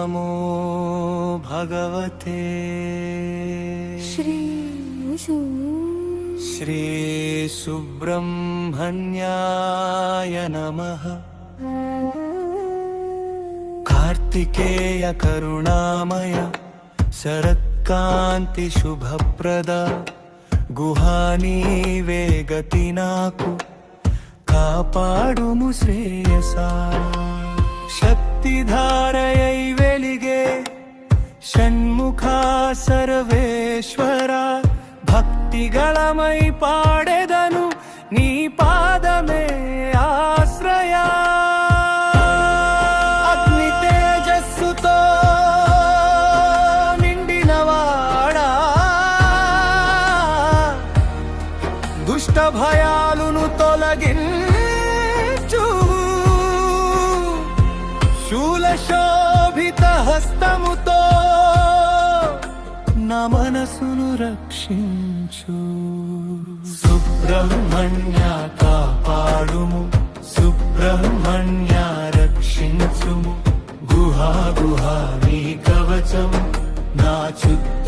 नमो भगवते श्री सुब्रह्मण्याय नमः। कार्तिकेय करुणामय शरत्कांति शुभप्रदा गुहानी वेगति नाकु कापाडुमु श्रेयसा। शक्तिधारयै वेलिगे षण्मुखा सर्वेश्वरा भक्तिगळमै पाडेदनु नी पादमे आश्रया। अग्नि तेजस्सुतो निंडिनवाडा दुष्ट भयालुनु तोलगिंचु शूलशोभित हस्तमुतो నా మనసును రక్షించు। సుబ్రహ్మణ్య కాపాడుము, సుబ్రహ్మణ్య రక్షించుము, గుహా గుహా నీ కవచం నా చుట్టూ